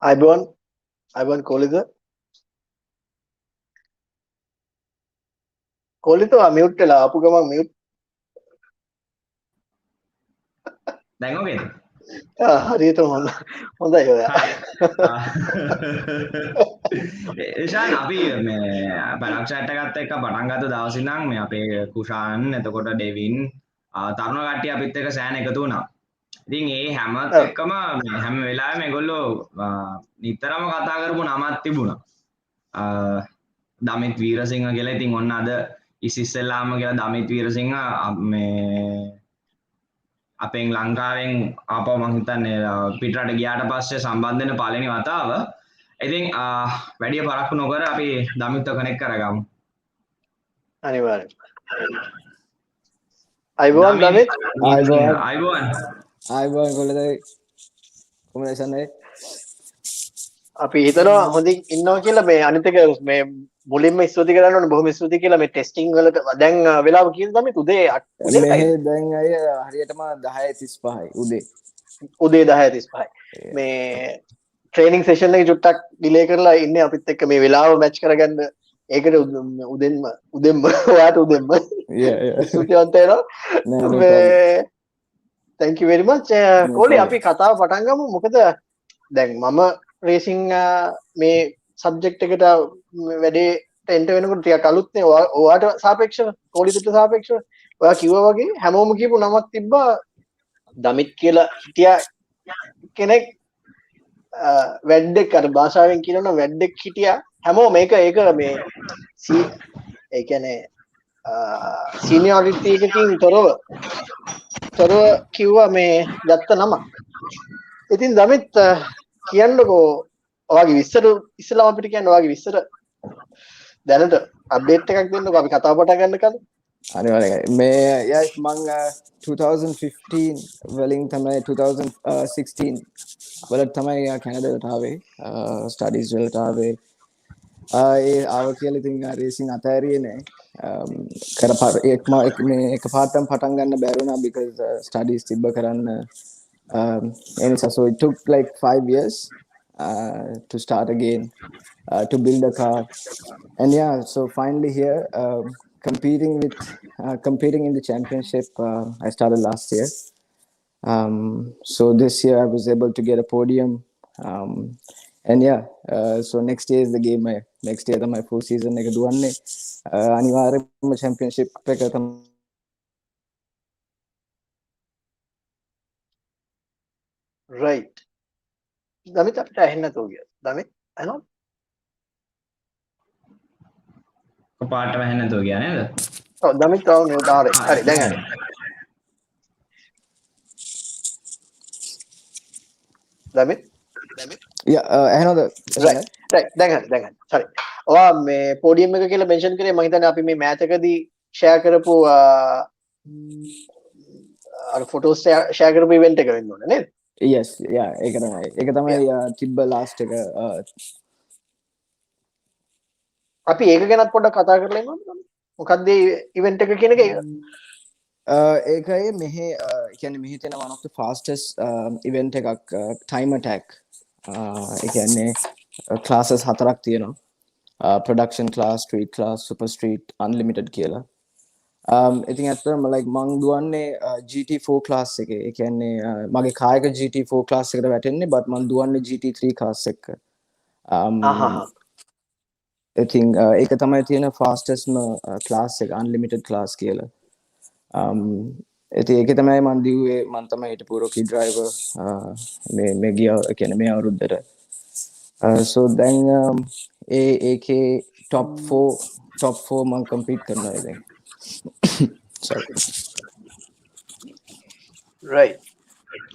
අයිබෝන් කොලිද කොලිතවා මියුට් වෙලා ආපු ගමන් මියුට් දැන් ඔකේද? හරියට හොඳයි ඔයා. ඉෂාන් අපි මේ පැඩක් චැට් එකත් එක්ක පටන් ගත්ත දවසේ ඉඳන් මේ අපේ කුෂාන් එතකොට ඩෙවින් තරුණ කට්ටිය අපිත් එක්ක සෑහෙන එකතු වුණා. ඉතින් ඒ හැම එක්කම හැම වෙලාවෙම මේගොල්ලෝ නිතරම කතා කරපු නමක් තිබුණා. දමිත් වීරසිංහ කියලා. ඉතින් ඔන්න අද ඉස්සෙල්ලාම කියලා දමිත් වීරසිංහ මේ අපෙන් ලංකාවෙන් ආපහු මං හිතන්නේ පිටරට ගියාට පස්සේ සම්බන්ධ වෙන පළවෙනි වතාව. ඉතින් වැඩි පරක්කු නොකර අපි දමිත්ව කනෙක්ට් කරගමු. අනිවාර්යෙන්. අයිබෝන් දමිත්. අයිබෝන් කොල්ලද කොමුනිකේෂන් එකේ අපි හිතනවා හොඳින් ඉන්නවා කියලා. මේ අනිත් එක මේ මුලින්ම ස්තුති කරන්න ඕනේ. බොහොම ස්තුති කියලා මේ ටෙස්ටිං වලට දැන් වෙලාව කීයද දමිත්? උදේ 8 මේ දැන් අය හරියටම 10:35යි උදේ 10:35යි. මේ ට්‍රේනින් සෙෂන් එක චුට්ටක් ඩිලේ කරලා ඉන්නේ අපිත් එක්ක මේ වෙලාව මැච් කරගන්න. ඒකට උදෙන්ම ඔයාට උදෙන්ම ස්තුතිවන්ත වෙනවා. මේ thank you very much. කොලි අපි කතාව පටන් ගමු. මොකද දැන් මම රේසිං මේ සබ්ජෙක්ට් එකට වැඩේට එන්ටර් වෙනකොට ටිකක් අලුත්නේ. ඔයාට සාපේක්ෂව කොලිට සාපේක්ෂව ඔයා කිව්වා වගේ හැමෝම කියපු නමක් තිබ්බා දමිත් කියලා හිටියා කෙනෙක්. වැඩෙක් අර භාෂාවෙන් කියනවනම් වැඩෙක් හිටියා. හැමෝම ඒක මේ ඒ කියන්නේ සීනියරිටි එකකින් තොරව කිව්වා මේ ගත්ත නම. ඉතින් දමිත් කියන්නකෝ ඔයාගේ විස්තර ඉස්සෙල්ලාම අපිට කියන්න ඔයාගේ විස්තර දැනට අප්ඩේට් එකක් දෙන්නකෝ අපි කතාව පටන් ගන්න කලින්. අනිවාර්යයෙන් මේ yes මං 2015 වලින් තමයි 2016 වලට තමයි කැනඩාවට ආවේ ස්ටඩීස් වලට ආවේ. ඒ ආව කියලා ඉතින් රේසින් අතෑරියේ නෑ. එක පාටම පටන් ගන්න බැරුණා because studies තිබ්බ කරන්න. And so it took like 5 years to start again to build a car. And yeah, so finally here competing in the championship I started last year. So this year I was able to get a podium. And yeah, so next year is the game. Next year my full season එක දුවන්නේ අනිවාර්යයෙන්ම championship එක තමයි. right. Damith අපිට ඇහෙන්නේ නැතුව ගියා. දමිත් ඇහෙනවද? පාටම ඇහෙන්නේ නැතුව ගියා නේද? ඔව් දමිත් තාම නෙවෙයි. හරි දැන් හරි. දමිත් ඇහෙනවද? right දැන් හරි. හරි. ඔයා මේ පොඩියම් එක කියලා මෙන්ෂන් කරේ මම හිතන්නේ අපි මේ මෑච් එකදී ෂෙයා කරපු අර ෆොටෝස් ෂෙයා කරපු ඉවෙන්ට් එක වෙන්න ඕනේ නේද? yes yeah ඒක තමයි තිබ්බ last එක. අපි ඒක ගැනත් පොඩ්ඩක් කතා කරලා ඉන්නවද? මොකක්ද ඉවෙන්ට් එක කියන එක? ඒකයි මෙහි කියන්නේ මෙහි තියෙන one of the fastest event එකක් time attack. ඒ කියන්නේ classes 4ක් තියෙනවා. production class, street class, super street, unlimited කියලා. ඉතින් ඇත්තටම like මං දුවන්නේ GT4 class එකේ. ඒ කියන්නේ මගේ කායක GT4 class එකට වැටෙන්නේ but මං දුවන්නේ GT3 class එක. ඉතින් ඒක තමයි තියෙන fastest class එක unlimited class කියලා. ඒක තමයි මං දිව්වේ. මං තමයි හිටපු රොකී driver මේ ගියා කියන්නේ මේ අවුරුද්දට. So then ඒකේ top 4 මං compete කරනවා ඉතින්. right.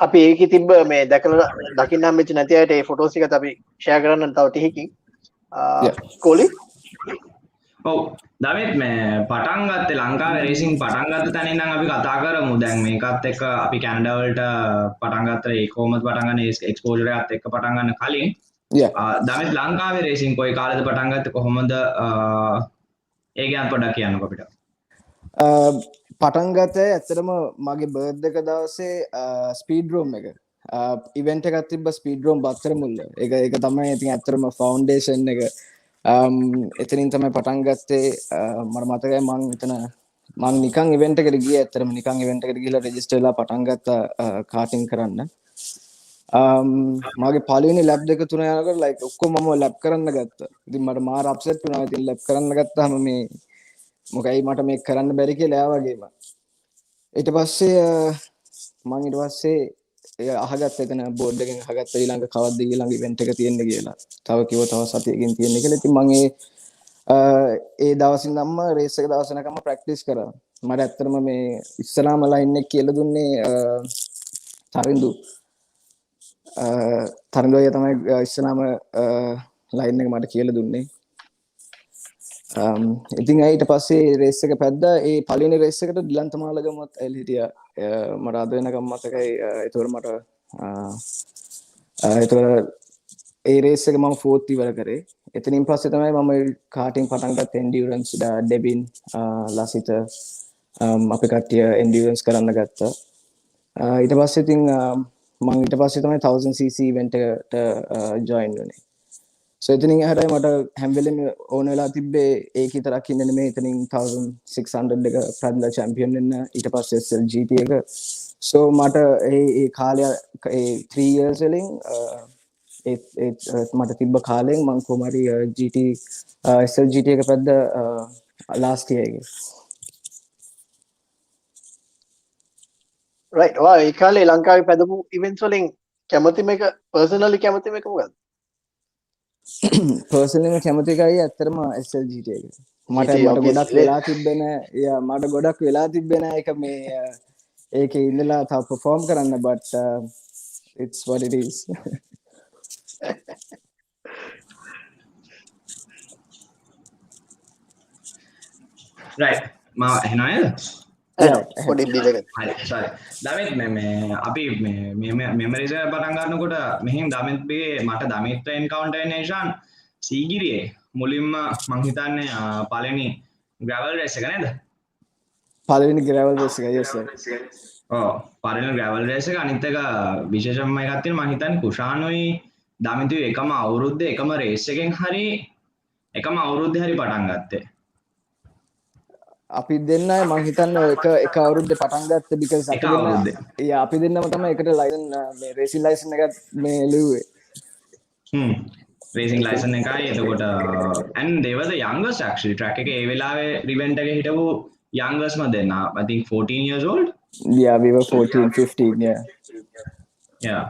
අපි ඒකේ තිබ්බ මේ දැකලා දකින්න හම්බෙච්ච නැති අයට ඒ ෆොටෝස් ටිකත් අපි ෂෙයා කරන්න තව ටිකකින්. කොලි ඔව් දමිත් මේ පටන් ගත්තේ ලංකාවේ රේසින් පටන් ගත්ත තැන ඉඳන් අපි කතා කරමු. දැන් මේකත් එක්ක අපි කැනඩා වලට පටන් ගත්තා. ඒ කොහොමද පටන් ගන්න එක්ස්පෝෂර් එකත් එක්ක පටන් ගන්න කලින් දමිත් ලංකාවේ රේසින් කොයි කාලෙද පටන් ගත්තේ? කොහොමද ඒ ගැන පොඩ්ඩක් කියන්නකෝ අපිට. පටන් ගත්තේ ඇත්තටම මගේ බර්ත්ඩේ එක දවසේ ස්පීඩ් රූම් එක ඉවෙන්ට් එකක් තිබ්බ ස්පීඩ් රෝම් බත්තර මුල්ල. ඒක තමයි ඉතින් ඇත්තටම ෆවුන්ඩේෂන් එක. එතනින් තමයි පටන් ගත්තේ. මට මතකයි මං නිකන් ඉවෙන්ට් එකට ගියේ. ඇත්තටම නිකන් ඉවෙන්ට් එකට ගිහලා රෙජිස්ටර් වෙලා පටන් ගත්තා කාටින් කරන්න. මගේ පළවෙනි ලැබ් දෙක තුන යනකොට ලයික් ඔක්කොම මම ලැබ් කරන්න ගත්තා. ඉතින් මට මාර අප්සෙට් වුණා. ඉතින් ලැබ් කරන්න ගත්තාම මේ මොකයි මට මේක කරන්න බැරි කියලා වගේම. ඊට පස්සේ අහගත්ත එතන බෝඩ් එකෙන් අහගත්ත ඊළඟ කවද්ද ඊළඟ ඉවෙන්ට් එක තියෙන්නේ කියලා. තව කිව්වා තව සතියකින් තියෙන්නේ කියලා. ඉතින් මම ඒ දවසින් ඉඳන්ම රේස් එක දවස් වෙනකම්ම ප්‍රැක්ටිස් කරා. මට ඇත්තටම මේ ඉස්සලාම ලයින් එක කියලා දුන්නේ තරිඳු අයියා තමයි ඉස්සලාම ලයින් එක මට කියලා දුන්නේ. ඉතින් ඊට පස්සේ රේස් එක පැද්දා. ඒ පළවෙනි රේස් එකට ඩිලන්ත මාලගමත් ඇවිල්ලා හිටියා. මට අද වෙනකම් මතකයි. ඒතකොට ඒ රේස් එක මම 4th ඉවර කරේ. එතනින් පස්සේ තමයි මම කාටින් පටන් ගත්තේ. එන්ඩියුරන්ස් ඩෙබින් ලසිත අපි කට්ටිය එන්ඩියුරන්ස් කරන්න ගත්තා. ඊට පස්සේ ඉතින් මම ඊට පස්සේ තමයි 1000cc ඉවෙන්ට් එකට ජොයින් වුනේ. So එතනින් එහාට මට හැම වෙලෙම ඕන වෙලා තිබ්බේ ඒක විතරක් ඉන්න නෙමෙයි. එතනින් 1600 එක පැදලා චැම්පියන් වෙන්න. ඊට පස්සේ SLGT එක. So මට ඒ කාලය ඒ 3 years වලින් මට තිබ්බ කාලෙන් මම කොහොම හරි SLGT එක පැද්ද last year එකේ. right. ඔයා ඒ කාලේ ලංකාවේ පැදපු ඉවෙන්ට්ස් වලින් කැමතිම එක පර්සනලි කැමතිම එක මොකක්ද? පර්සනලිම කැමති එකයි ඇත්තටම SLGT එක. මට ගොඩක් වෙලා තිබ්බේ නෑ. මට ගොඩක් වෙලා තිබ්බේ නෑ ඒක මේ ඒකේ ඉඳලා තව perform කරන්න, but it's what it is. right මා එහෙනවද? පොඩි ඩිලේ එකක්. හරි sorry. දමිත් මේ අපි මේ මෙමරිස් එක පටන් ගන්නකොට මෙහෙන් දමිත්ගේ මට දමිත් එන්කවුන්ටර් වෙන නිසාන් සීගිරියේ මුලින්ම මං හිතන්නේ පළවෙනි ග්‍රැවල් රේස් එක නේද? පළවෙනි ග්‍රැවල් රේස් එක. yes sir. පළවෙනි ග්‍රැවල් රේස් එක. අනිත් එක විශේෂම එකක් තියෙනවා මං හිතන්නේ කුෂානුයි දමිතුයි එකම අවුරුද්දේ එකම රේස් එකෙන් හරි එකම අවුරුද්දේ හරි පටන් ගත්තේ. අපි දෙන්නයි මං හිතන්නේ එක අවුරුද්දේ පටන් ගත්තේ because අපි දෙන්නම තමයි එකට ලයිසන් මේ රේසින් ලයිසන් එකත් මේ ලිව්වේ. රේසින් ලයිසන් එකයි. එතකොට and they were the youngest actually track එකේ ඒ වෙලාවේ ඉවෙන්ට් එකේ හිටපු youngest ම දෙන්නා. I think 14 years old. Yeah, we were 14 15 yeah.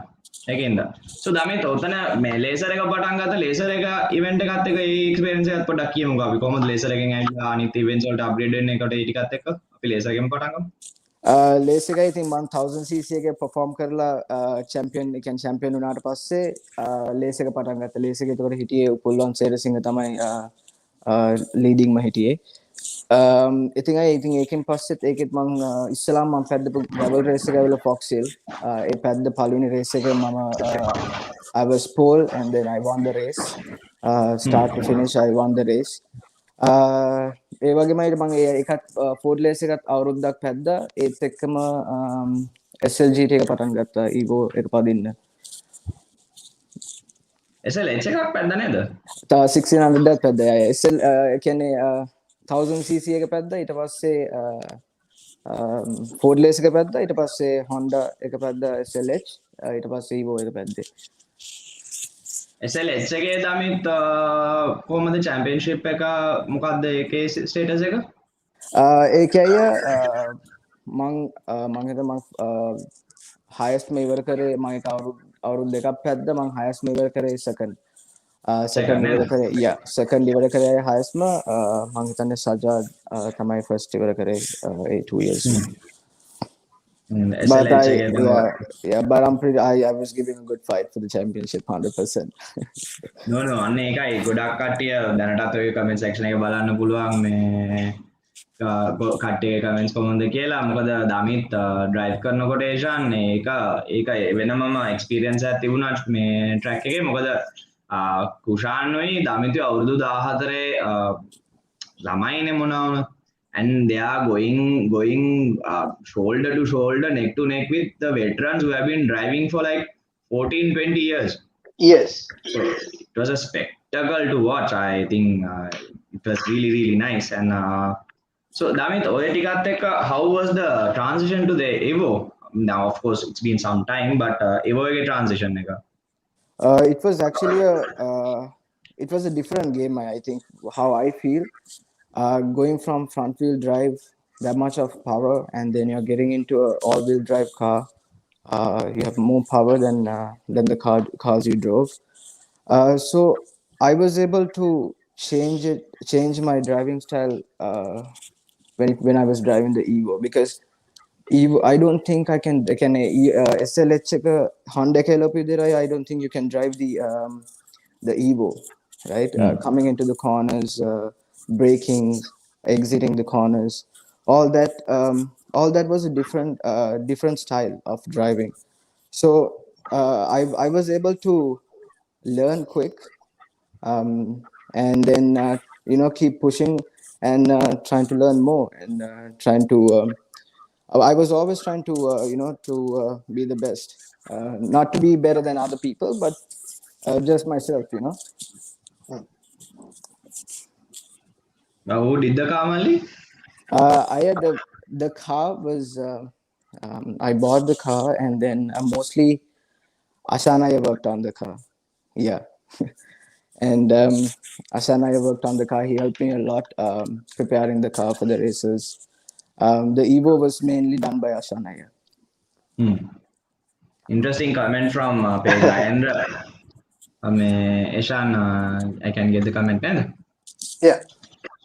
ඒකෙන්ද. So Damith ඔතන මේ ලේසර් එක පටන් ගත්ත ලේසර් එක ඉවෙන්ට් එකත් එක්ක ඒ එක්ස්පීරියන්ස් එකත් පොඩ්ඩක් කියමුකෝ. අපි කොහොමද ලේසර් එකෙන් ඇවිල්ලා අනිත් ඉවෙන්ට්ස් වලට අප්ග්‍රේඩ් වෙන්න එකට ඒ ටිකත් එක්ක අපි ලේසර් එකෙන් පටන් ගමු. ලේස් එකයි ඉතින් මම 1000cc එකේ perform කරලා චැම්පියන් වුණාට පස්සේ ලේස් එක පටන් ගත්තා. ලේස් එකේ ඒතකොට හිටියේ උපුල්වන් සේරසිංහ තමයි ලීඩින්ග් ම හිටියේ. ඉතින් ඒකෙන් පස්සෙත් ඒකෙත් මං ඉස්සලාම මම පැද්දපු ඩබල් රේස් එක ඇවිල්ලා ෆොක්ස් හිල්. ඒ පැද්ද පළවෙනි රේස් එක මම I was pole and then I won the race. Start to finish I won the race. ඒ වගේම මම ඒකත් ෆෝඩ් ලේස් එකත් අවුරුද්දක් පැද්දා. ඒත් එක්කම SLGT එක පටන් ගත්තා ඊගෝ එක පදින්න. SLH එකක් පැද්දා නේද? 1600 එකක් පැද්දා. SL කියන්නේ 1000cc එක පැද්දා. ඊට පස්සේ ෆෝඩ් ලේස් එක පැද්දා. ඊට පස්සේ Honda එක පැද්දා SLH. ඊට පස්සේ ඊගෝ එක පැද්දේ. SLH එකේ දමිත් කොහමද චැම්පියන්ෂිප් එක මොකක්ද ඒකේ ස්ටේටස් එක? ඒකේ මං highest මේ ඉවර කරේ මම ඒක අවුරුදු දෙකක් පැද්දා. මං highest මේ ඉවර කරේ second ඉවර කරේ. second ඉවර කරේ highest මම හිතන්නේ සජාද් තමයි first ඉවර කරේ ඒ 2 years. But I was giving a good fight for the championship 100%. No අන්න ඒකයි ගොඩක් කට්ටිය දැනටත් ඔය කමෙන්ට් සෙක්ෂන් එක බලන්න පුළුවන් මේ කට්ටියගේ කමෙන්ට්ස් කොහොමද කියලා. මොකද දමිත් ඩ්‍රයිව් කරනකොට ඒෂාන් ඒක වෙනමම එක්ස්පීරියන්ස් එකක් තිබුණා මේ ට්‍රැක් එකේ. මොකද කුෂාන්වයි දමිතුයි අවුරුදු 14 ළමයිනේ මොනවා වුණා. and they are going shoulder to shoulder, neck to neck with the veterans who have been driving for like 14-20 years. Yes. So it was a spectacle to watch. I think it was really nice. And so Damith, how was the transition to the Evo? Now, of course, it's been some time, but Evo transition. It was actually it was a different game. I think how I feel. Going from front wheel drive, that much of power, and then you're getting into a all wheel drive car. You have more power than the cars you drove. So I was able to change my driving style when I was driving the Evo, because Evo, I don't think I can SLH Honda I don't think you can drive the Evo, right? Coming into the corners, braking, exiting the corners, all that was a different style of driving. So I was able to learn quick, and then keep pushing and trying to learn more, and trying to. I was always trying to be the best, not to be better than other people, but just myself. Who did the car, Mali? I had the car was I bought the car, and then mostly Ashanaya worked on the car. Yeah. And Ashanaya worked on the car. He helped me a lot preparing the car for the races. The Evo was mainly done by Ashanaya. Interesting comment from Gayendra. Eshan, I can get the comment then. Yeah.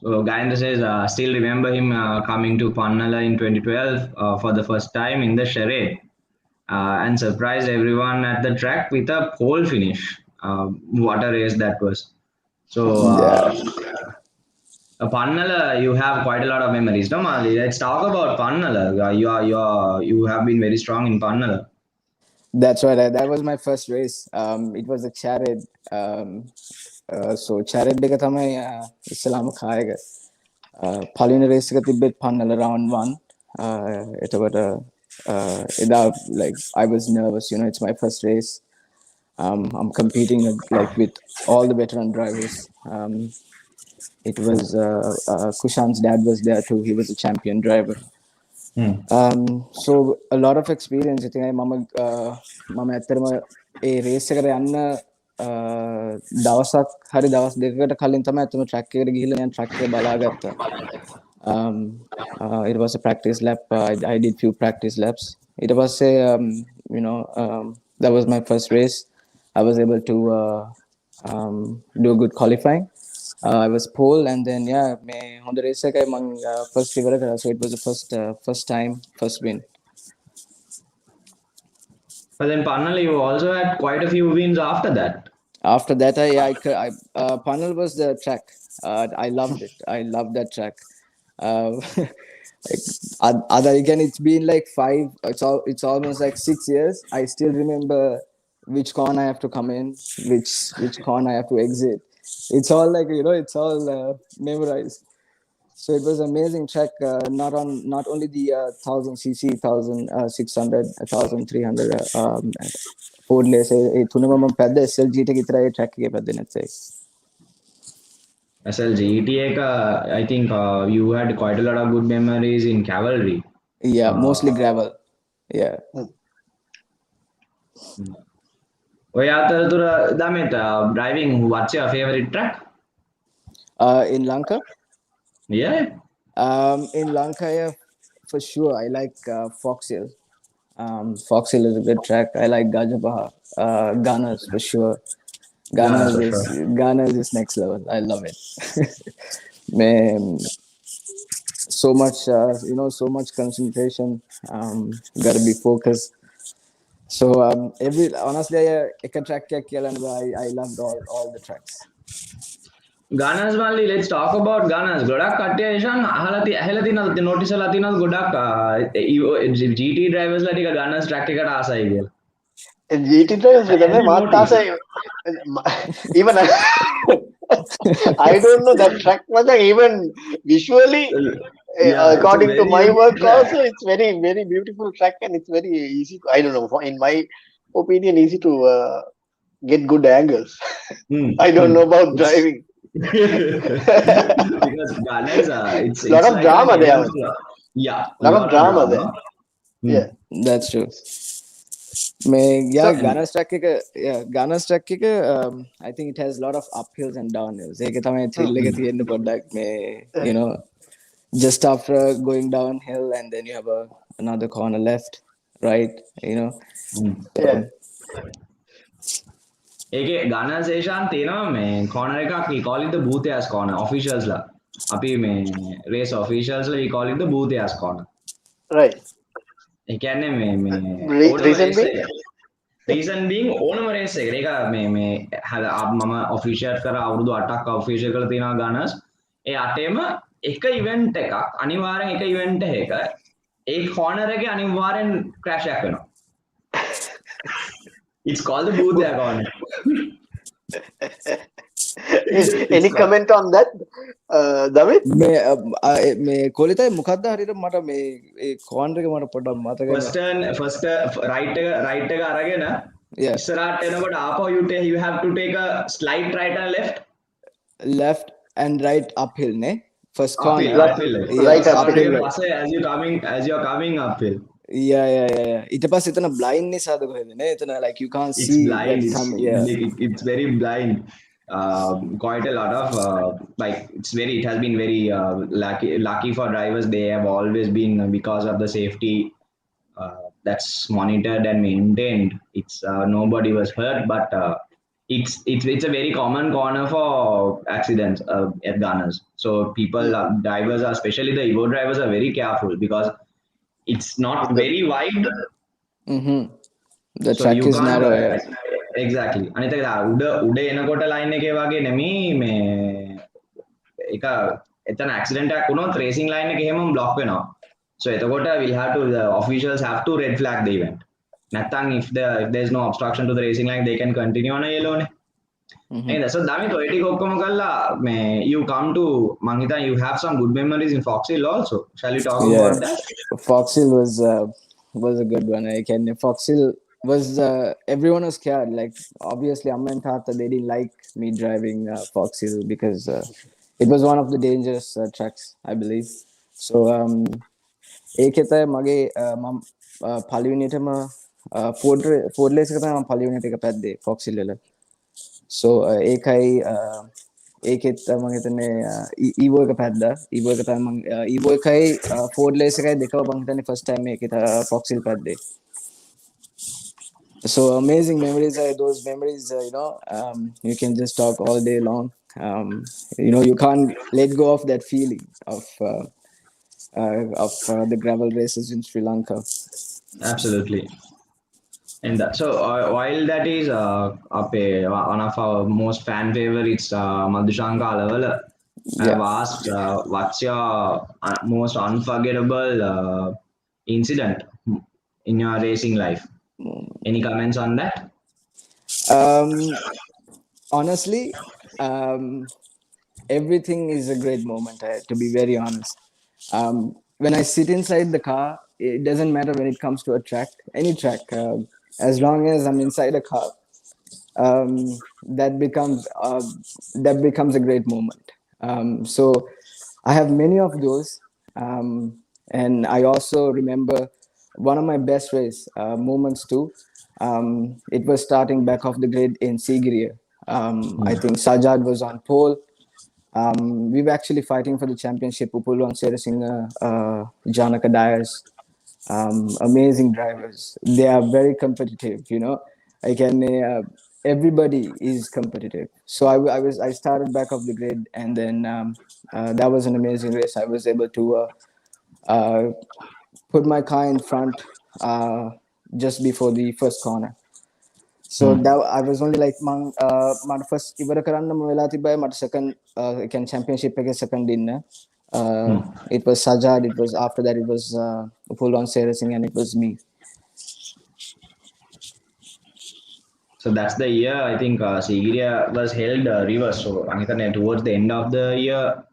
So Gayendra says, still remember him coming to Pannala in 2012 for the first time in the charade, and surprised everyone at the track with a pole finish. What a race that was. So Pannala, you have quite a lot of memories, no, Mali? Let's talk about Pannala. You have been very strong in Pannala. That's right. That was my first race. It was a charade. So charade එක තමයි ඉස්සලාම කායක පළවෙනි race එක තිබ්බෙත් Pannala round 1. එතකොට එදා like I was nervous, it's my first race. I'm competing like with all the veteran drivers. It was Kushan's dad was there too. He was a champion driver. So a lot of experience. I think මම ඇත්තටම ඒ race එකට යන්න දවසක් හරි දවස් දෙකකට කලින් තමයි අතම track එකට ගිහිල්ලා මම track එක බලාගත්තා. It was a practice lap. I did few practice laps. It was that was my first race. I was able to do a good qualifying. I was pole, and then me Honda race ekay mang first figure kara, so it was the first win. But then Pannala, you also had quite a few wins after that. After that, Pannala was the track. I loved it. I loved that track. Again, it's been like 5. It's almost like 6 years. I still remember which corner I have to come in, which corner I have to exit. It's all like it's all memorized. So it was amazing track. Not only the 1000cc, 1600, 1300 Ford lace. ඒ තුනම මම පැද්ද SLG ට විතරයි track එකේ පැද්දේ නැත්තේ. SLG I think you had quite a lot of good memories in cavalry. Yeah, mostly gravel. Yeah. Damith, driving, what's your favorite track? In Lanka? Yeah. In Lanka, for sure. I like Fox Hill. Fox Hill is a good track. I like Gajabaha. Gunners, for sure. Gunners is next level. I love it. Man, so much, so much concentration. Gotta be focused. So honestly, I loved all the tracks. Gunners Mali, let's talk about Gunners. Godak Katya Ishan, ahela tinada notice la tinada godak GT drivers la tika Gunners track eකට ආසයි කියලා. GT drivers එකනේ මාත් ආසයි. Even I don't know that track was even visually According to my very work track. also, it's very beautiful track, and it's very easy. I don't know. In my opinion, easy to get good angles. I don't know about driving. Because Gunners, it's Lot of like drama an there. yeah, Lot of drama there. Yeah. That's true. Yeah, So, Ghana's track I think it has a lot of uphills and downhills. ඒක තමයි thrill එක තියෙන්නේ පොඩ්ඩක් මේ you know just after going downhill and then you have another corner left, right, you know. Yeah. ඒකේ ගාන සේෂාන් තියෙනවා මේ corner එකක් we call it the booth ass corner officials ලා අපි මේ race officials ලා we call it the booth ass corner. Right. ඒ කියන්නේ මේ reason being ඕනම race එකක ඒක මේ මම official කරා අවුරුදු 8ක් official කරලා තියෙනවා ගානස් ඒ 8ෙම එක event එකක් අනිවාර්යෙන් එක event එකක ඒ corner එකේ අනිවාර්යෙන් crash එකක් වෙනවා. It's called the booth corner. Any comment on that, Damith? මේ කොලිතයි මොකක්ද හරියට මට මේ ඒ corner එක මට පොඩ්ඩක් මතකයි. First right එක අරගෙන ඉස්සරහට එනකොට ආපහු you have to take a slight right and left and right uphill නේ first corner right uphill as you're coming uphill. Yeah. ඊට පස්සේ එතන blind නිසාද කොහෙද නේ එතන like you can't see blind. It's very blind. Quite a lot of like it has been very lucky for drivers. They have always been because of the safety that's monitored and maintained. It's nobody was hurt, but it's a very common corner for accidents at Gunners. So drivers are, especially the Evo drivers, are very careful because it's not very wide. The track is narrow. Exactly. අනිත් එක උඩ එනකොට line එකේ වගේ නෙමෙයි මේ එක එතන ඇක්සිඩන්ට් එකක් වුණොත් රේසින් ලයින් එක එහෙමම බ්ලොක් වෙනවා. So එතකොට the officials have to red flag the event. නැත්නම් if there's no obstruction to the racing line, they can continue on a yellow නේ. So Damith ඔය ටික ඔක්කොම කළා මේ you come to මං හිතන්නේ you have some good memories in Fox Hill also. Shall we talk about that? Fox Hill was a good one. Fox Hill was everyone was scared. Like obviously Amma and Tata, they didn't like me driving Fox Hill because it was one of the dangerous tracks, I believe. So ඒකෙත මගේ මම පළවෙනිටම Ford race එක තමයි මම පළවෙනිට එක පැද්දේ Fox Hill වල. So ඒකයි ඒකෙත් මම හිතන්නේ Evo එක පැද්දා. Evo එක තමයි මම Evo එකයි Ford race එකයි දෙකම මම හිතන්නේ first time මේකේ Fox Hill පැද්දේ. So amazing memories are those memories. You can just talk all day long. You can't let go of that feeling of the gravel races in Sri Lanka. Absolutely. And so while that is one of our most fan favorites, Madhushanka Alavala, I've asked what's your most unforgettable incident in your racing life? Any comments on that? Honestly, everything is a great moment, to be very honest. When I sit inside the car, it doesn't matter when it comes to a track, any track, as long as I'm inside a car, that becomes a great moment. So I have many of those, and I also remember one of my best race moments too. It was starting back off the grid in Sigiriya. I think Sajad was on pole. We were actually fighting for the championship. Upulwan Weerasinghe, Janaka Dyers, amazing drivers. They are very competitive. Everybody is competitive. So I started back off the grid, and then that was an amazing race. I was able to put my car in front just before the first corner. So that I was only like my first ඉවර කරන්නම වෙලා තිබ්බයි මට second කියන්නේ championship එකේ second dinner. It was Sajad, it was after that it was Upulwan Weerasinghe, and it was me. So that's the year I think Sigiriya was held reverse. So towards the end of the year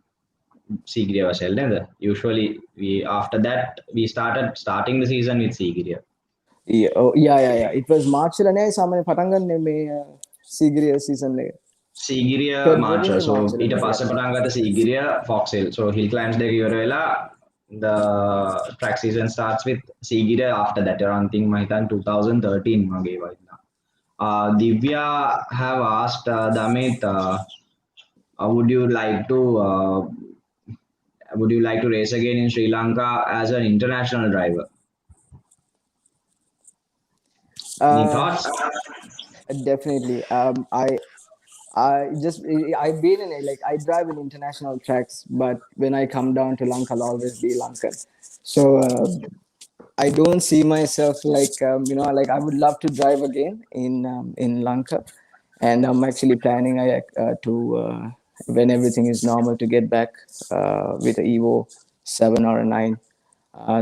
Sigiriya was held. Usually, after that we starting the season with Sigiriya. Yeah. It was March lane සාමාන්‍ය පටන් ගන්න මේ Sigiriya season එක. Sigiriya March. February So March ඊට පස්සේ පටන් ගත්ත Sigiriya Fox Hill. So hill climbs දෙක ඉවර වෙලා the track season starts with Sigiriya after that. Around think මම හිතන්නේ 2013 වගේ වයින්නා. Divya have asked Damith, would you like to race again in Sri Lanka as an international driver? Any thoughts? Definitely. I've been in it, like I drive in international tracks, but when I come down to Lanka, I'll always be Lankan. So I don't see myself like like I would love to drive again in Lanka, and I'm actually planning to when everything is normal to get back with the Evo 7 or a 9.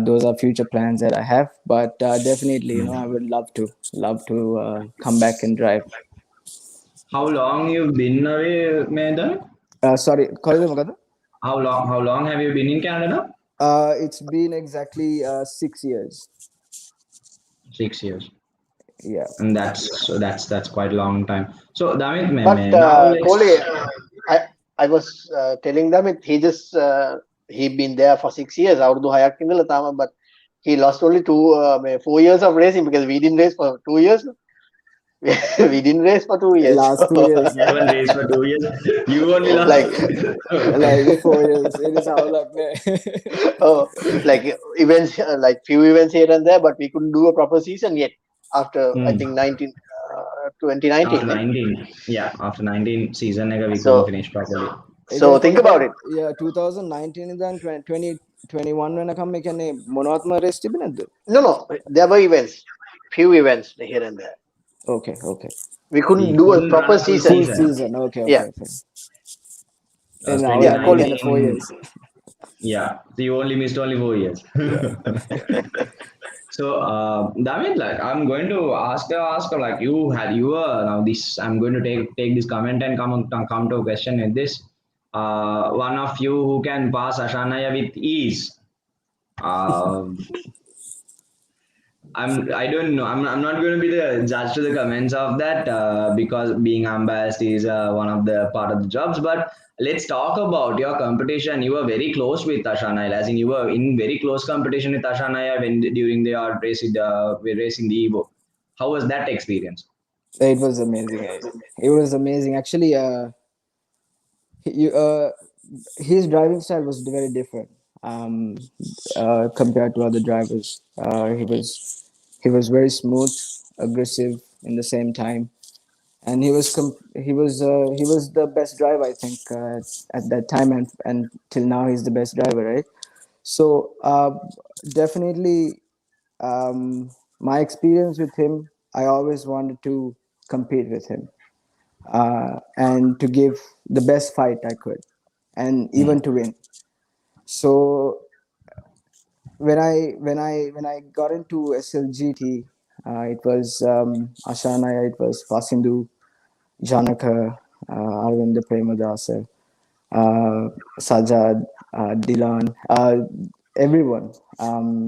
Those are future plans that I have, but definitely I would love to come back and drive. How long you've been away, Medan? Sorry, How long have you been in Canada? It's been exactly 6 years. 6 years. Yeah, And that's quite a long time. So Damith, but Kole, I was telling Damith he been there for 6 years. අවුරුදු 6ක් ඉඳලා තාම, but he lost only 4 years of racing because we didn't race for 2 years. We didn't race for 2 years. Last 2 years. You haven't raced for 2 years. You only lost like 4 years. It is how luck. Like events, like few events here and there, but we couldn't do a proper season yet. After I think 2019. After 19, yeah, after 19 season, we couldn't finish properly. So think about it. Yeah, 2019 and 2021 when I come make any monotma race තිබුණාද? No, there were events, few events here and there. Okay. We couldn't do a proper season. Okay. Yeah. And now we are only 4 years. Yeah, so you only missed 4 years. So Damith, like I'm going to ask like you were now this. I'm going to take this comment and come to a question with this. One of you who can pass Ashanaya with ease. I don't know. I'm not going to be the judge to the comments of that because being unbiased is one of the part of the jobs. But let's talk about your competition. You were very close with Ashanaya, as in you were in very close competition with Ashanaya during the racing the Evo. How was that experience? It was amazing. Actually, his driving style was very different compared to other drivers. He was very smooth, aggressive in the same time, and he was the best driver, I think, at that time, and till now he's the best driver, right? So definitely, my experience with him, I always wanted to compete with him and to give the best fight I could, and even to win. So when I got into SLGT, it was Ashanaya, it was Fasindu, Janaka, Arvind Premadasa, Sajad, Dilan, everyone.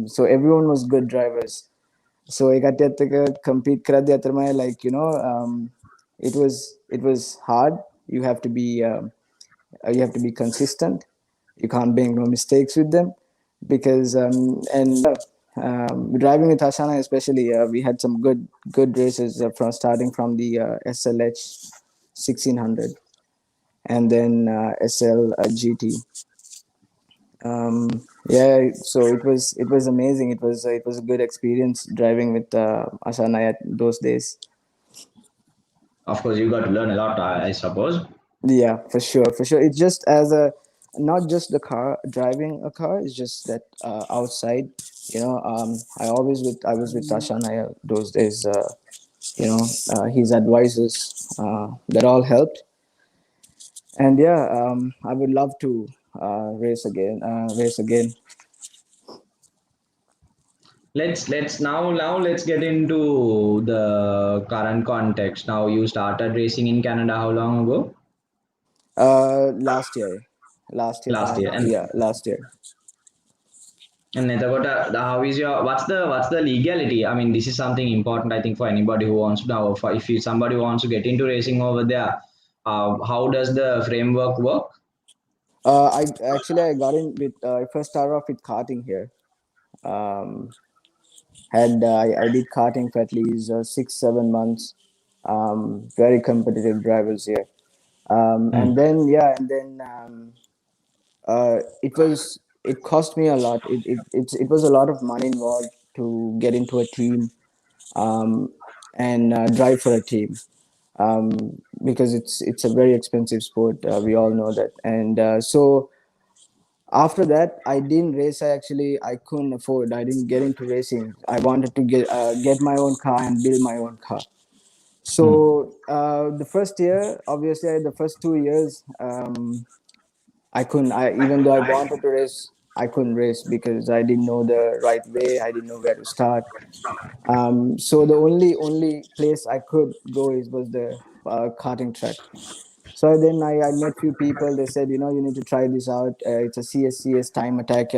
So everyone was good drivers. So I got to compete like it was hard. You have to be consistent. You can't make no mistakes with them because driving with Ashana especially, we had some good races from starting from the SLH 1600 and then SL GT. So it was amazing. It was a good experience driving with Ashana at those days. Of course, you got to learn a lot, I suppose. Yeah, for sure. It's just not just the car, driving a car, it's just that outside, I was with Tashanaya those days, his advices, that all helped. And I would love to race again. Let's get into the current context. Now you started racing in Canada how long ago? Last year last year. Last year. And Yeah, last year. And how is your what's the legality? I mean, this is something important, I think, for anybody who wants to know. For if somebody wants to get into racing over there, how does the framework work? I got in with I first started off with karting here. Um, I did karting for at least 6-7 months. Very competitive drivers here. And then it cost me a lot. It was a lot of money involved to get into a team, and drive for a team, because it's a very expensive sport. We all know that, and so after that I didn't race. I couldn't afford. I didn't get into racing. I wanted to get my own car and build my own car. So the first year, obviously, the first 2 years, I couldn't. Even though I wanted to race, I couldn't race because I didn't know the right way. I didn't know where to start. So the only place I could go was the karting track. So then I met few people. They said, you need to try this out. It's a CS time attack,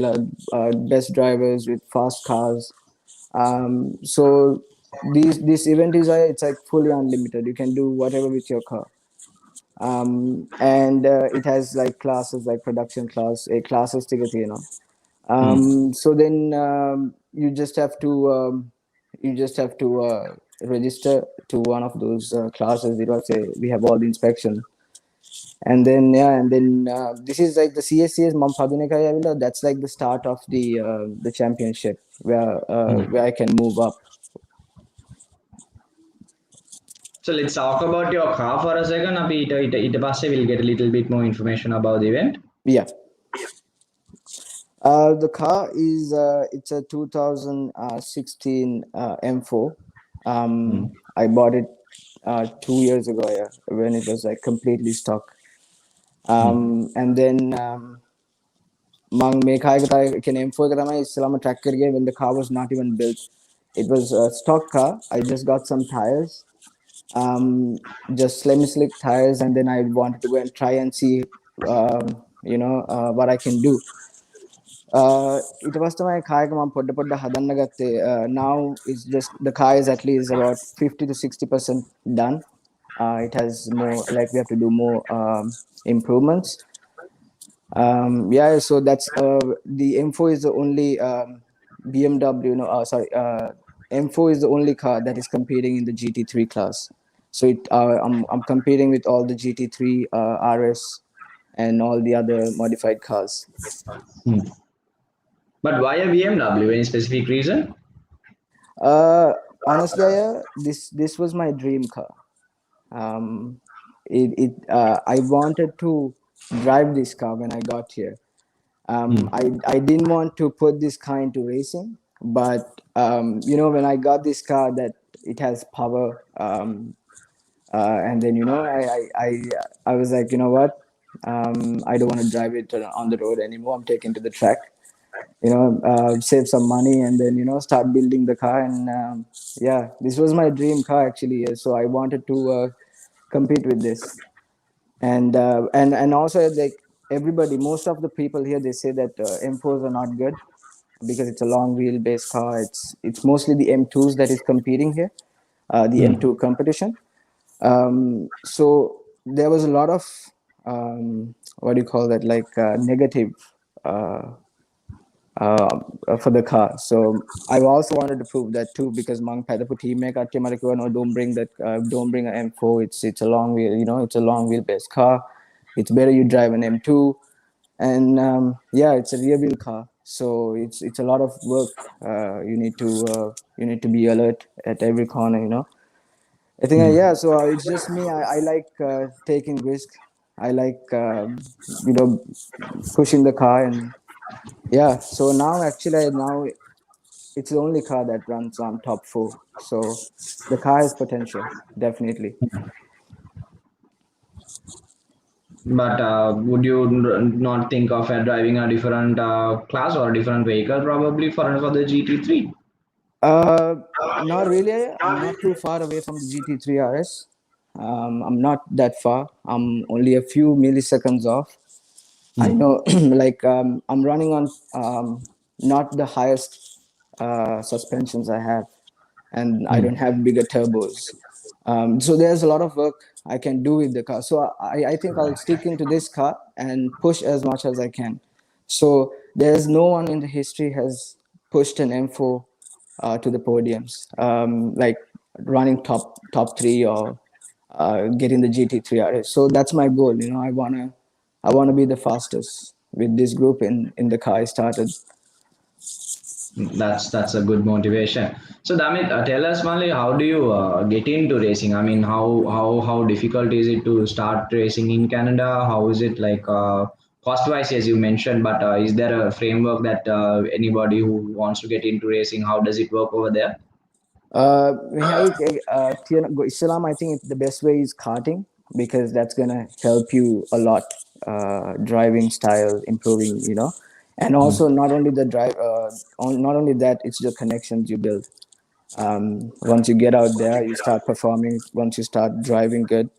best drivers with fast cars. So this event it's like fully unlimited. You can do whatever with your car. And it has like classes, like production class, a classes ticket, So then you just have to register to one of those classes. We have all the inspection, and then this is like the CSCS Mampadunekaya. That's like the start of the championship where I can move up. So let's talk about your car for a second. We'll get a little bit more information about the event. Yeah. The car is it's a 2016 M4. I bought it 2 years ago, when it was like completely stock. And then Mang Mekai can M4 track when the car was not even built. It was a stock car. I just got some tires, just slick tires, and then I wanted to go and try and see what I can do. It was my car. Now it's just the car is at least about 50 to 60% done. It has more, like we have to do more improvements. So that's the M4 is the only BMW. M4 is the only car that is competing in the GT3 class. So I'm competing with all the GT3 RS and all the other modified cars. But why a BMW? Any specific reason? Honestly, this was my dream car. I wanted to drive this car when I got here. I didn't want to put this car into racing, but when I got this car, that it has power, and then I was like, you know what, I don't want to drive it on the road anymore. I'm taking to the track, save some money, and then start building the car. And this was my dream car actually. So I wanted to compete with this, and also, like, most of the people here, they say that M4s are not good because it's a long wheelbase car. It's mostly the M2s that is competing here, the M2 competition. So there was a lot of what do you call that, like negative for the car. So I also wanted to prove that too, because Mang Padapu team don't bring that, don't bring an M4. It's a long wheel, it's a long wheelbase car. It's better you drive an M2, and it's a rear wheel car. So it's a lot of work. You need to be alert at every corner. I think so it's just me. I like taking risk. I like pushing the car, and so now it's the only car that runs on top 4. So the car has potential, definitely. But would you not think of driving a different class or a different vehicle probably for the GT3? Not really. I'm not too far away from the GT3 RS. I'm not that far. I'm only a few milliseconds off. I know, like I'm running on not the highest suspensions I have, and I don't have bigger turbos. So there's a lot of work I can do with the car. So I think I'll stick into this car and push as much as I can. So there's no one in the history has pushed an M4 to the podiums, like running top three or getting the GT3 RS. So that's my goal. You know, I wanna be the fastest with this group in the car I started. That's a good motivation. So Damit, tell us, Mali, how do you get into racing? I mean, how difficult is it to start racing in Canada? How is it like cost wise, as you mentioned? But is there a framework that anybody who wants to get into racing, how does it work over there? Islam, I think the best way is karting because that's gonna help you a lot. Driving style, improving, you know, and also not only the not only that, it's the connections you build. Once you get out there, you start performing. Once you start driving good,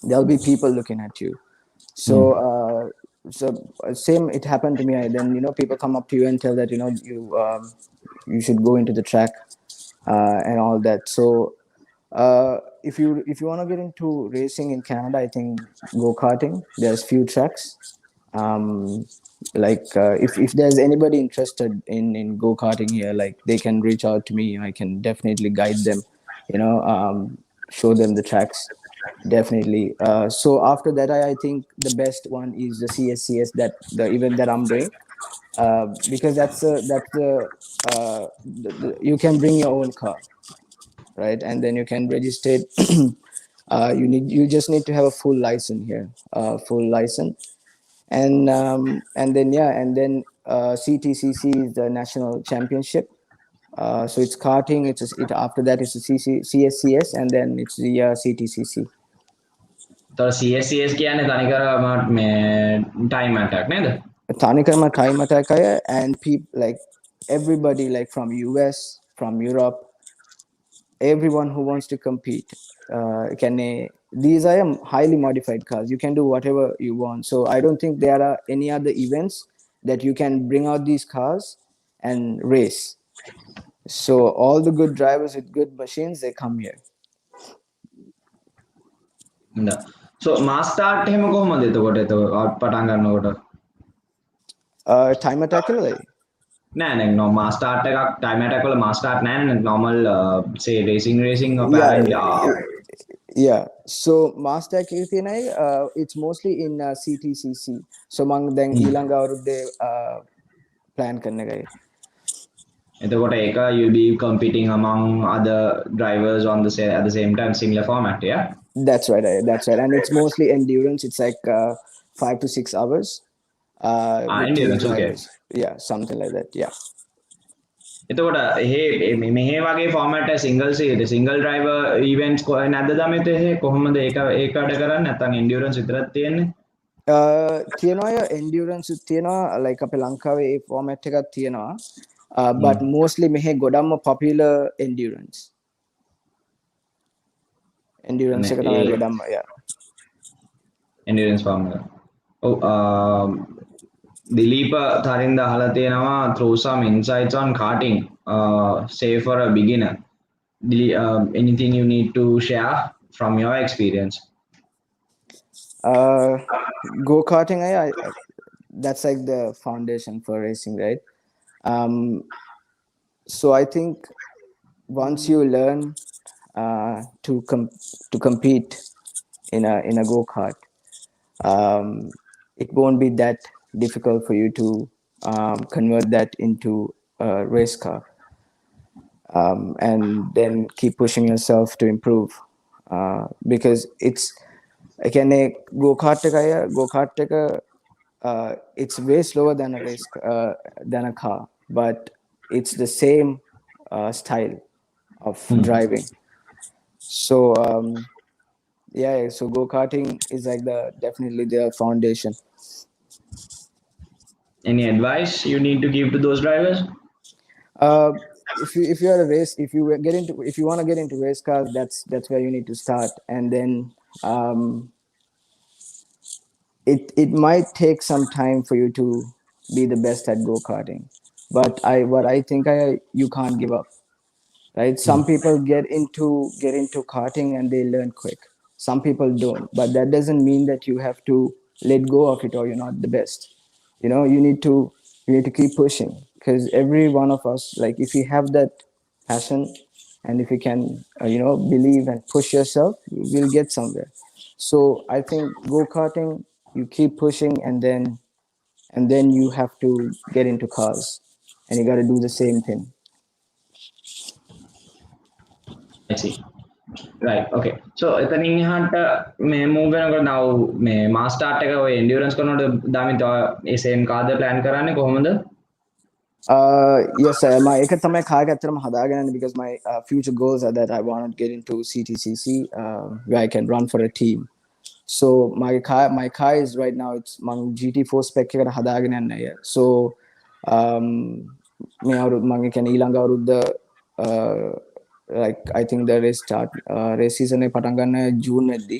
there'll be people looking at you. So, same. It happened to me. Then people come up to you and tell that you should go into the track and all that. So if you want to get into racing in Canada, I think go karting. There's few tracks. Um, if there's anybody interested in go karting here, like they can reach out to me. I can definitely guide them. Show them the tracks. Definitely. So after that, I think the best one is the CSCS, that the event that I'm doing, because you can bring your own car, right? And then you can register it. You just need to have a full license here, full license, and then CTCC is the national championship. So it's karting. After that it's the CSCS, and then it's the CTCC. So CSCS කියන්නේ තනිකර time attack නේද? Tanikarma time attack and people like everybody, like from US, from Europe, everyone who wants to compete these are highly modified cars. You can do whatever you want. So I don't think there are any other events that you can bring out these cars and race. So all the good drivers with good machines, they come here. So mass start එහෙම කොහොමද එතකොට පටන් ගන්නකොට? Time attack නෑ no mass start එකක් time attack වල mass start නෑනේ normal say racing apparently. Yeah. So mass attack it's mostly in CTCC. So mang then ඊළඟ අවුරුද්දේ plan කරන එකයි. එතකොට ඒක you'll be competing among other drivers at the same time, similar format, yeah? That's right. And it's mostly endurance. It's like 5 to 6 hours. With endurance, okay. Yeah, something like that. Yeah. එතකොට මෙහෙ වගේ format single driver events නැද්ද Damith එහෙ කොහොමද ඒක වැඩ කරන්නේ නැත්නම් endurance විතරක් තියෙන්නේ? තියෙනවා endurance තියෙනවා, like අපේ ලංකාවේ ඒ format එකක් තියෙනවා. But mostly මෙහෙ ගොඩක්ම popular endurance එක තමයි ගොඩක්ම, yeah. endurance formula. Dilip Tharinda අහලා තියෙනවා throw some insights on karting, say for a beginner. Anything you need to share from your experience? Go karting, that's like the foundation for racing, right? So I think once you learn to compete in a go kart, it won't be that difficult for you to convert that into a race car, and then keep pushing yourself to improve, because it's again a go kart. It's way slower than than a car, but it's the same style of driving. So so go karting is like definitely the foundation. Any advice you need to give to those drivers? If you are a race, if you want to get into race cars, that's where you need to start, and then it might take some time for you to be the best at go-karting, but I think you can't give up, right? Some people get into karting and they learn quick. Some people don't, but that doesn't mean that you have to let go of it or you're not the best. You need to keep pushing, because every one of us, like, if you have that passion and if you can believe and push yourself, you will get somewhere. So I think go-karting, you keep pushing, and then you have to get into cars, and you got to do the same thing. I see. Right. Okay. So එතනින් එහාට මේ move වෙනකොට now මේ mass start එක ඔය endurance කරනකොට දාමිත ඒ same කාද plan කරන්නේ කොහොමද? Yes, ඒක තමයි කාර්යය ඇත්තටම හදාගෙන යන්නේ, because my future goals are that I want to get into CTCC, where I can run for a team. So my car is right now, it's මං GT4 spec එකට හදාගෙන යන්නේ. So මේ අවුරුද්ද මං කියන්නේ ඊළඟ අවුරුද්ද like I think the race season පටන් ගන්න June වෙද්දී.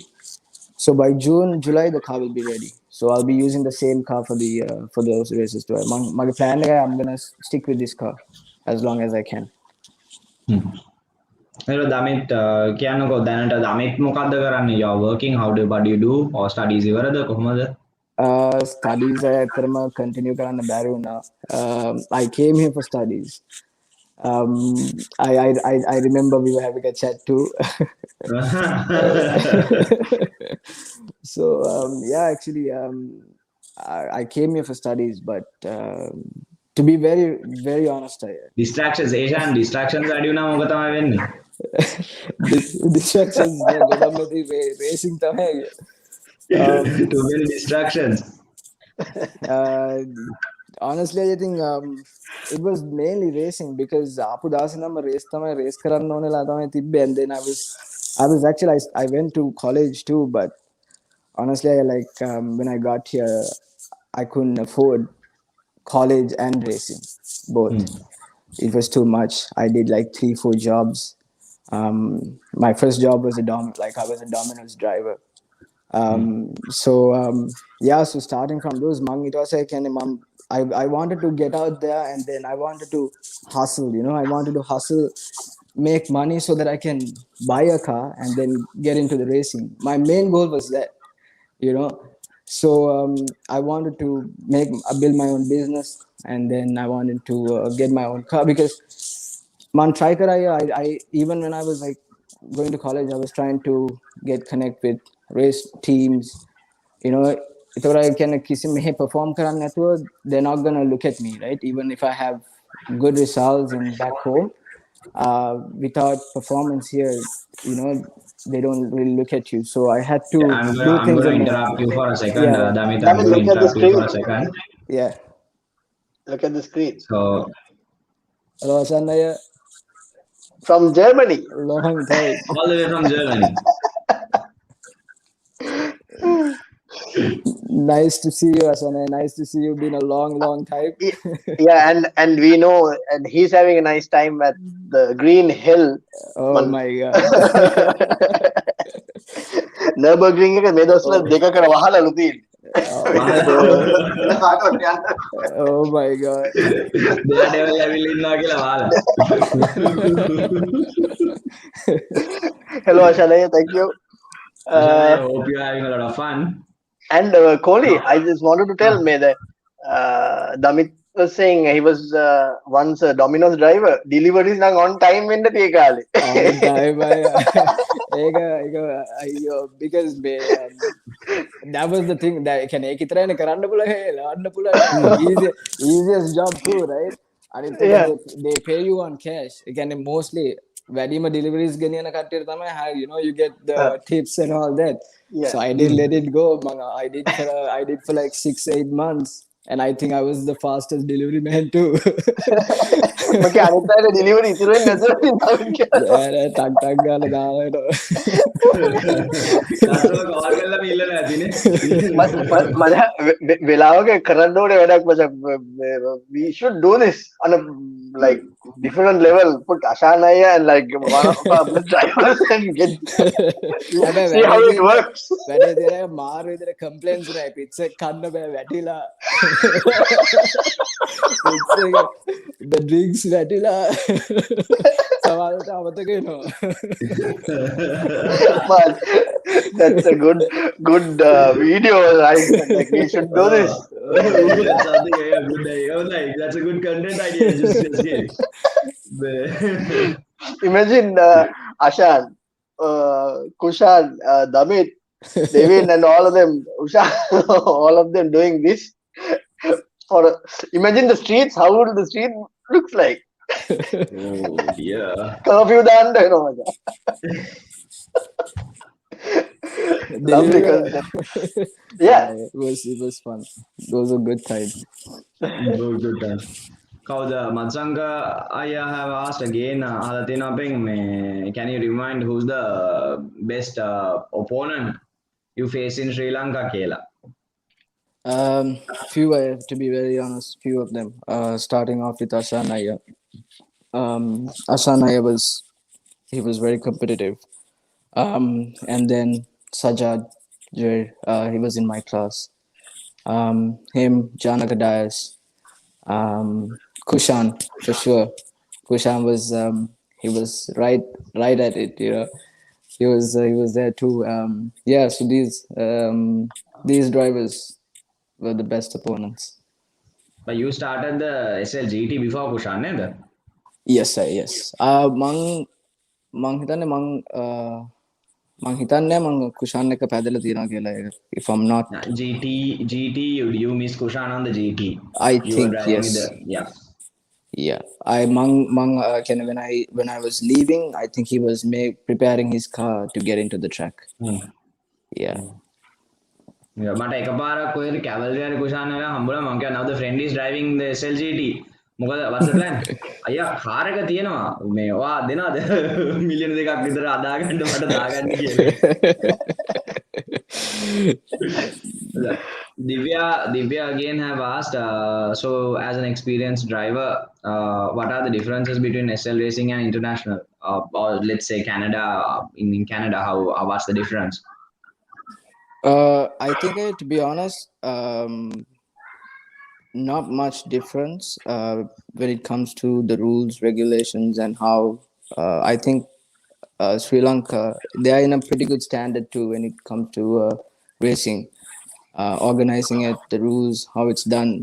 So by July the car will be ready. So I'll be using the same car for those races too. My plan is I'm gonna stick with this car as long as I can. Hello Damith, කියන්නකෝ දැනට Damith මොකද්ද කරන්නේ? You are working, what do you do, or studies ඉවරද කොහොමද? Studies ඇත්තටම continue කරන්න බැරි වුණා. I came here for studies. I remember we were having a chat too. So yeah, actually I came here for studies, but to be very very honest, distractions වැඩි වුණා මොකද තමයි වෙන්නේ? Distractions racing තමයි. Too many distractions. Honestly, I think it was mainly racing, because Apu Dasanam race karanna onela tamai tibbe, and then I was actually I went to college too, but honestly when I got here I couldn't afford college and racing both. It was too much. I did like 3-4 jobs. My first job was I was a Domino's driver. So starting from those, it was like, I wanted to get out there, and then I wanted to hustle. I wanted to hustle, make money so that I can buy a car and then get into the racing. My main goal was that, So I wanted to build my own business, and then I wanted to get my own car, because I even when I was like going to college, I was trying to connect with race teams. If I can perform karan network, they're not gonna look at me, right? Even if I have good results in back home, without performance here, they don't really look at you. So I had to I'm going to interrupt you for a second. Yeah. Damith, I'm going to interrupt you for a second. Yeah. Look at the screen. So hello Sanaya, from Germany. Long time. All the way from Germany. Nice to see you, Asana. Nice to see you. Been a long time. Yeah, and we know, and he's having a nice time at the Green Hill. Oh my God. Nürburgring එක මේ දවස්වල දෙකකට වහලාලු තියෙන්නේ. Oh my God. දෙයට ඇවිල්ලා ඉන්නවා කියලා වහලා. Hello Ashalaya, thank you. I hope you're having a lot of fun. And Kohli, I just wanted to tell me that Damith was saying he was once a Domino's driver. Deliveries nang on time වෙන්න tie කාලේ. On time. Because that was the thing that can ඒක ඉතරනේ කරන්න පුළුවන්. Easiest job too, right? And they pay you on cash. Again, mostly වැඩිම deliveries ගෙනියන කට්ටියට තමයි you get the tips and all that. Yeah. So I didn't let it go. I did for like 6-8 months. And I think I was the fastest delivery man too. මගේ අනිත් අයට delivery ඉතුරු වෙන්නේ නැතුව ඉතින් ටක් ටක් ගාලා දාලා එනවා. කස්ටමර් කෝල් කරලා ඉල්ලලා ඇතිනේ. මම වෙලාවක කරන්න ඕනේ වැඩක් මචං. We should do this on a like different level. Put Ashanaya and like one of our drivers and get see how it works. වැඩේ දිලා මාර විදිහට කම්ප්ලේන්ස් නෑ පිට්ස් එක කන්න බෑ වැටිලා. the drinks වැටිලා සමහරවිට අමතක වෙනවා. But that's a good video, right? Like we should do this. That's something, yeah, good idea. Like, that's a good content idea. Just Imagine Ashan, Kushan, Damith, Devin, and all of them, Usha, all of them doing this. Imagine the streets. How would the street looks like? Oh dear. Curfew done, you know. Lovely concept. Yeah. It was fun. Those were good times. Good time. කවුද Mathsanga I have asked again අහලා තියෙනවා අපෙන් මේ can you remind who's the best opponent you face in Sri Lanka කියලා? Few, to be very honest, few of them. Starting off with Ashanaya. Ashanaya he was very competitive. And then Sajad, he was in my class. Him, Janaka Dias, Kushan for sure. Kushan was he was right at it, you know. He was there too. Yeah, so these drivers were the best opponents. But you started the SLGT before Kushan, neda? Yes sir, yes. මං හිතන්නේ මං කුෂාන් එක පැදලා තියෙනවා කියලා ඒක. If I'm not GT you miss Kushan on the GT. I think yes. Yeah. When I was leaving, I think he was preparing his car to get into the track. Yeah. මට එකපාරක් කොහෙද කැවල්රියාරි කුෂාන් එක හම්බුණා. මං කිව්වා now the friend is driving the SLGT. මොකද what's the plan? අයියා car එක තියෙනවා. මේ ඔයා දෙනවද? මිලියන දෙකක් විතර අදාගන්න මට දාගන්න කියලා. Divya again have asked, so as an experienced driver, what are the differences between SL racing and international, or let's say Canada? In Canada, what's the difference? I think to be honest, not much difference when it comes to the rules, regulations, and how I think Sri Lanka, they are in a pretty good standard too when it comes to racing, organizing it, the rules, how it's done.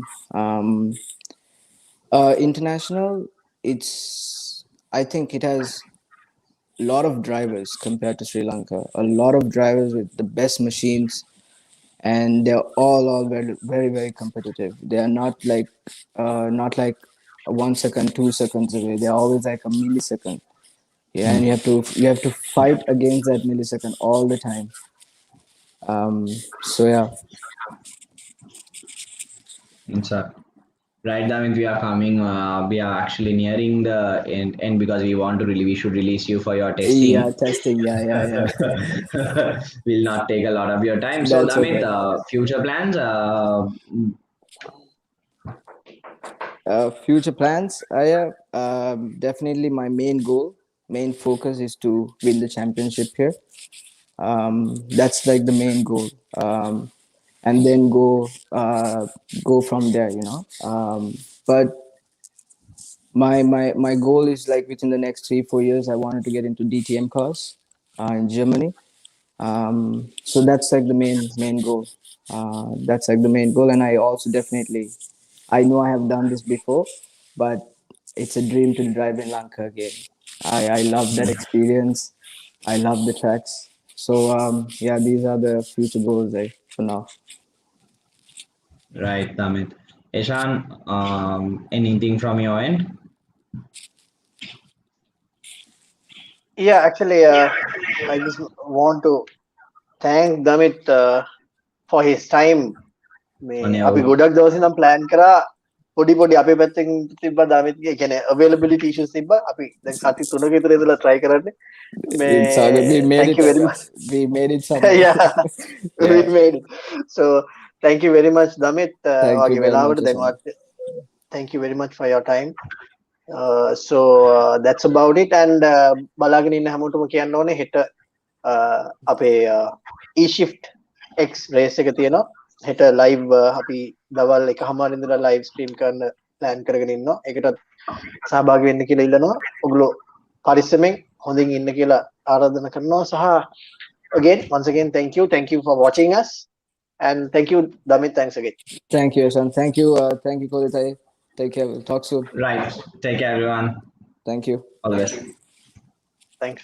International, I think it has a lot of drivers compared to Sri Lanka, a lot of drivers with the best machines, and they're all very, very, very competitive. They are not like 1 second, 2 seconds away. They're always like a millisecond. Yeah, and you have to fight against that millisecond all the time. So yeah. Right, Damith, we are coming. We are actually nearing the end because we should release you for your testing. Yeah, testing. Yeah. Will not take a lot of your time. So, Damith, future plans? Future plans? Definitely my main focus is to win the championship here. That's like the main goal. And then go from there, you know. But my goal is like within the next 3-4 years, I wanted to get into DTM cars in Germany. So that's like the main goal. That's like the main goal, and I also I know I have done this before, but it's a dream to drive in Lanka again. I love that experience. I love the tracks. So yeah, these are the future goals for now. Right, Damith. Eshan, anything from your end? Yeah, actually, I just want to thank Damith for his time මේ අපි ගොඩක් දවස් ඉඳන් plan කරා පොඩි අපේ පැත්තෙන් තිබ්බා දාමිත්ගේ කියන්නේ availability issues තිබ්බා අපි දැන් සති 3ක විතර ඉඳලා try කරන්නේ It's all good. We made thank it. you very much. We made it somehow. Yeah, we made it. So thank you very much Damith Thank you වගේ very වෙලාවට much, දැන් thank you very much for your time. So that's about it and බලාගෙන ඉන්න හැමෝටම කියන්න ඕනේ හෙට අපේ e-shift X race එක තියෙනවා හෙට live අපි දවල් 1:00 ඉඳලා live stream කරන්න plan කරගෙන ඉන්නවා ඒකටත් සහභාගී වෙන්න කියලා ඉල්ලනවා ඔයගොල්ලෝ පරිස්සමෙන් හොඳින් ඉන්න කියලා ආරාධනා කරනවා සහ again once again thank you for watching us and thank you Damith thanks again. Thank you Son. Thank you Koditai. Take care. We'll talk soon. Right. Take care everyone. Thank you. All the best. Thanks.